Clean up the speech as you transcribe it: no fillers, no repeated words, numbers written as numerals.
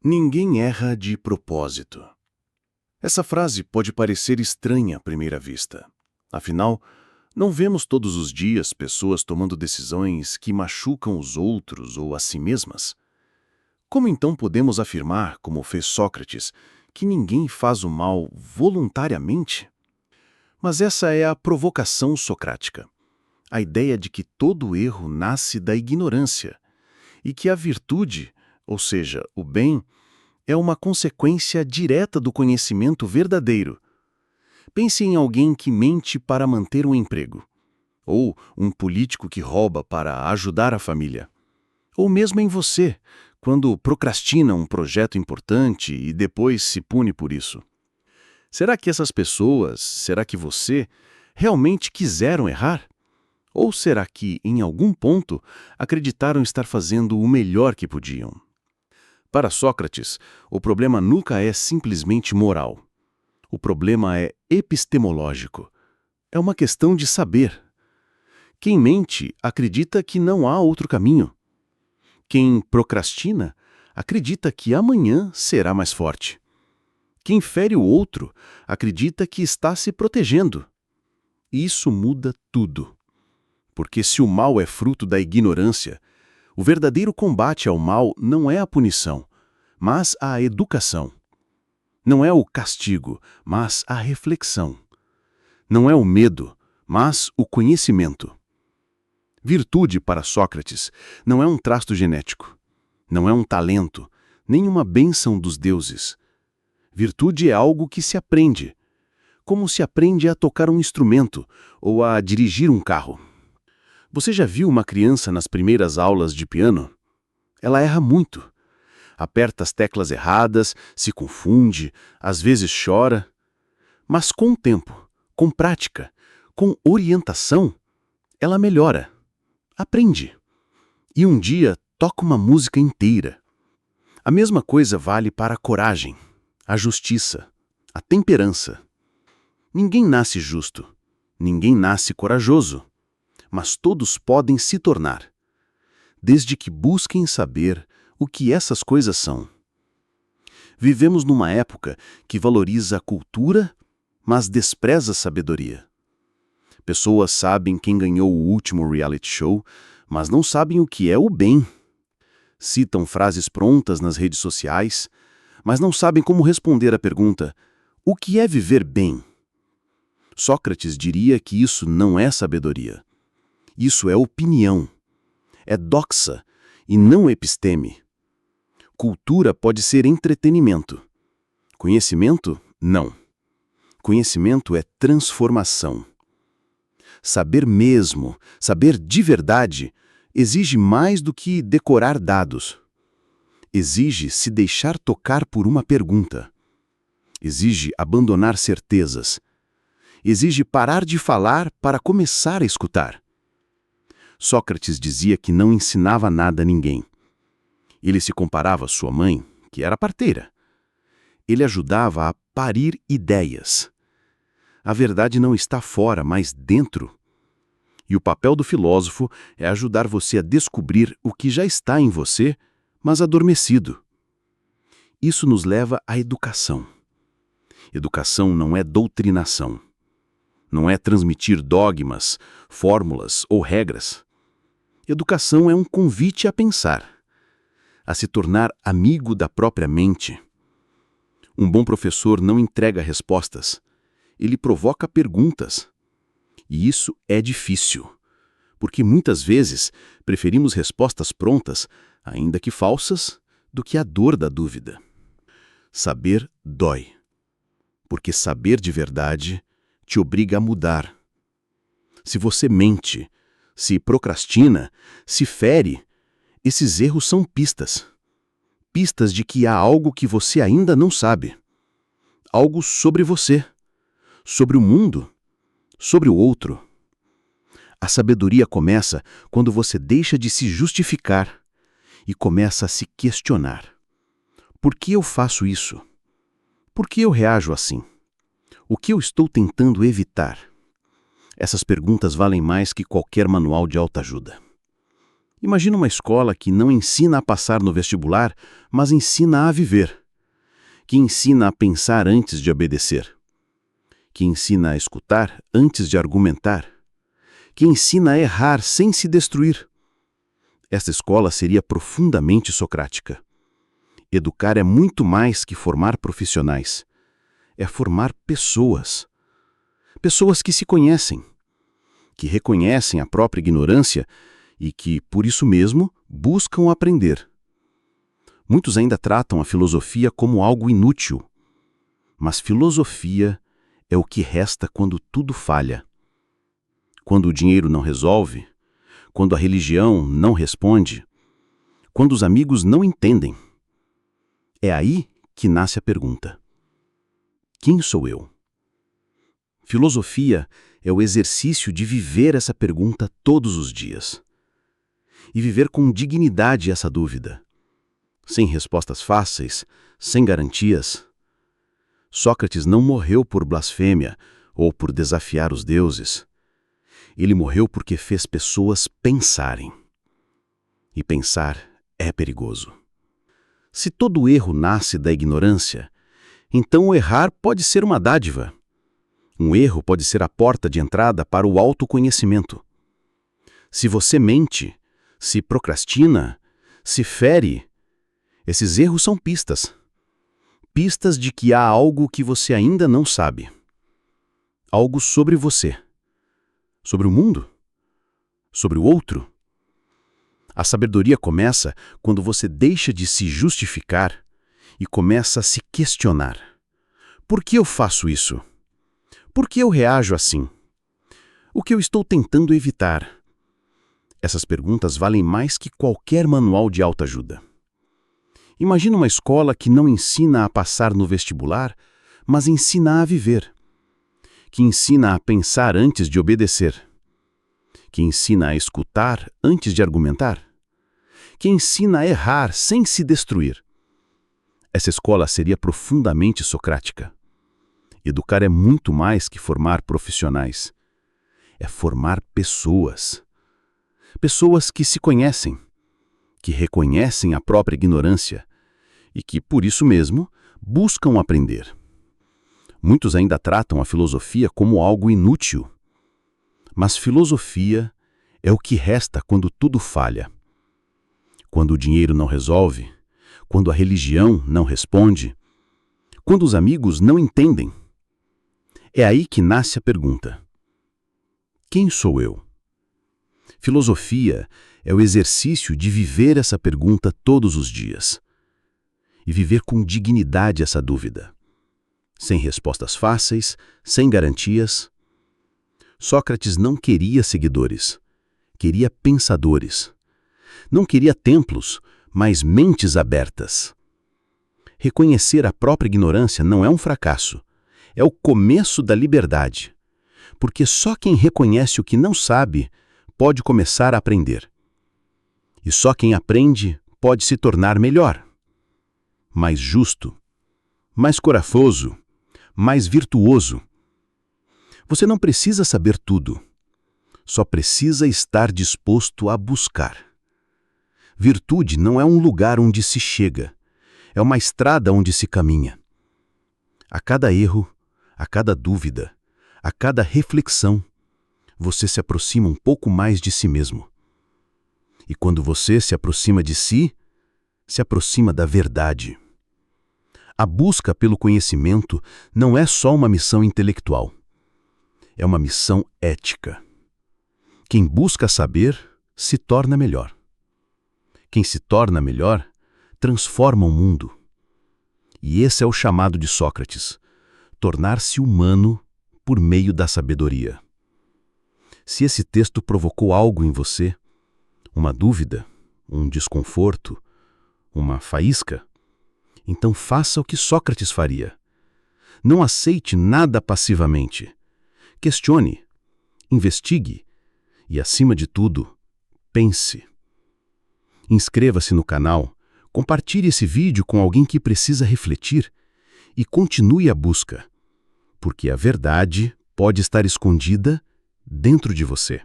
Ninguém erra de propósito. Essa frase pode parecer estranha à primeira vista. Afinal, não vemos todos os dias pessoas tomando decisões que machucam os outros ou a si mesmas? Como então podemos afirmar, como fez Sócrates, que ninguém faz o mal voluntariamente? Mas essa é a provocação socrática. A ideia de que todo erro nasce da ignorância e que a virtude, ou seja, o bem, é uma consequência direta do conhecimento verdadeiro. Pense em alguém que mente para manter um emprego, ou um político que rouba para ajudar a família, ou mesmo em você, quando procrastina um projeto importante e depois se pune por isso. Será que essas pessoas, será que você, realmente quiseram errar? Ou será que, em algum ponto, acreditaram estar fazendo o melhor que podiam? Para Sócrates, o problema nunca é simplesmente moral. O problema é epistemológico. É uma questão de saber. Quem mente acredita que não há outro caminho. Quem procrastina acredita que amanhã será mais forte. Quem fere o outro acredita que está se protegendo. Isso muda tudo. Porque se o mal é fruto da ignorância, o verdadeiro combate ao mal não é a punição, mas a educação. Não é o castigo, mas a reflexão. Não é o medo, mas o conhecimento. Virtude, para Sócrates, não é um traço genético, não é um talento, nem uma bênção dos deuses. Virtude é algo que se aprende, como se aprende a tocar um instrumento ou a dirigir um carro. Você já viu uma criança nas primeiras aulas de piano? Ela erra muito. Aperta as teclas erradas, se confunde, às vezes chora. Mas com o tempo, com prática, com orientação, ela melhora, aprende. E um dia toca uma música inteira. A mesma coisa vale para a coragem, a justiça, a temperança. Ninguém nasce justo, ninguém nasce corajoso, mas todos podem se tornar, desde que busquem saber o que essas coisas são. Vivemos numa época que valoriza a cultura, mas despreza a sabedoria. Pessoas sabem quem ganhou o último reality show, mas não sabem o que é o bem. Citam frases prontas nas redes sociais, mas não sabem como responder à pergunta: o que é viver bem? Sócrates diria que isso não é sabedoria. Isso é opinião. É doxa e não episteme. Cultura pode ser entretenimento. Conhecimento, não. Conhecimento é transformação. Saber mesmo, saber de verdade, exige mais do que decorar dados. Exige se deixar tocar por uma pergunta. Exige abandonar certezas. Exige parar de falar para começar a escutar. Sócrates dizia que não ensinava nada a ninguém. Ele se comparava à sua mãe, que era parteira. Ele ajudava a parir ideias. A verdade não está fora, mas dentro. E o papel do filósofo é ajudar você a descobrir o que já está em você, mas adormecido. Isso nos leva à educação. Educação não é doutrinação. Não é transmitir dogmas, fórmulas ou regras. Educação é um convite a pensar, a se tornar amigo da própria mente. Um bom professor não entrega respostas, ele provoca perguntas. E isso é difícil, porque muitas vezes preferimos respostas prontas, ainda que falsas, do que a dor da dúvida. Saber dói, porque saber de verdade te obriga a mudar. Se você mente, se procrastina, se fere, esses erros são pistas. Pistas de que há algo que você ainda não sabe. Algo sobre você, sobre o mundo, sobre o outro. A sabedoria começa quando você deixa de se justificar e começa a se questionar. Por que eu faço isso? Por que eu reajo assim? O que eu estou tentando evitar? Essas perguntas valem mais que qualquer manual de autoajuda. Imagina uma escola que não ensina a passar no vestibular, mas ensina a viver. Que ensina a pensar antes de obedecer. Que ensina a escutar antes de argumentar. Que ensina a errar sem se destruir. Esta escola seria profundamente socrática. Educar é muito mais que formar profissionais. É formar pessoas. Pessoas que se conhecem, que reconhecem a própria ignorância e que, por isso mesmo, buscam aprender. Muitos ainda tratam a filosofia como algo inútil. Mas filosofia é o que resta quando tudo falha. Quando o dinheiro não resolve, quando a religião não responde, quando os amigos não entendem. É aí que nasce a pergunta: quem sou eu? Filosofia é o exercício de viver essa pergunta todos os dias. E viver com dignidade essa dúvida. Sem respostas fáceis, sem garantias. Sócrates não morreu por blasfêmia ou por desafiar os deuses. Ele morreu porque fez pessoas pensarem. E pensar é perigoso. Se todo erro nasce da ignorância, então o errar pode ser uma dádiva. Um erro pode ser a porta de entrada para o autoconhecimento. Se você mente, se procrastina, se fere, esses erros são pistas. Pistas de que há algo que você ainda não sabe. Algo sobre você. Sobre o mundo. Sobre o outro. A sabedoria começa quando você deixa de se justificar e começa a se questionar. Por que eu faço isso? Por que eu reajo assim? O que eu estou tentando evitar? Essas perguntas valem mais que qualquer manual de autoajuda. Imagina uma escola que não ensina a passar no vestibular, mas ensina a viver. Que ensina a pensar antes de obedecer. Que ensina a escutar antes de argumentar. Que ensina a errar sem se destruir. Essa escola seria profundamente socrática. Educar é muito mais que formar profissionais. É formar pessoas. Pessoas que se conhecem, que reconhecem a própria ignorância e que, por isso mesmo, buscam aprender. Muitos ainda tratam a filosofia como algo inútil. Mas filosofia é o que resta quando tudo falha. Quando o dinheiro não resolve, quando a religião não responde, quando os amigos não entendem. É aí que nasce a pergunta: quem sou eu? Filosofia é o exercício de viver essa pergunta todos os dias. E viver com dignidade essa dúvida. Sem respostas fáceis, sem garantias. Sócrates não queria seguidores, queria pensadores. Não queria templos, mas mentes abertas. Reconhecer a própria ignorância não é um fracasso, é o começo da liberdade. Porque só quem reconhece o que não sabe pode começar a aprender. E só quem aprende pode se tornar melhor. Mais justo, mais corajoso, mais virtuoso. Você não precisa saber tudo, só precisa estar disposto a buscar. Virtude não é um lugar onde se chega, é uma estrada onde se caminha. A cada erro, a cada dúvida, a cada reflexão, você se aproxima um pouco mais de si mesmo. E quando você se aproxima de si, se aproxima da verdade. A busca pelo conhecimento não é só uma missão intelectual. É uma missão ética. Quem busca saber, se torna melhor. Quem se torna melhor, transforma o mundo. E esse é o chamado de Sócrates: tornar-se humano por meio da sabedoria. Se esse texto provocou algo em você, uma dúvida, um desconforto, uma faísca, então faça o que Sócrates faria. Não aceite nada passivamente. Questione, investigue e, acima de tudo, pense. Inscreva-se no canal, compartilhe esse vídeo com alguém que precisa refletir e continue a busca, porque a verdade pode estar escondida dentro de você.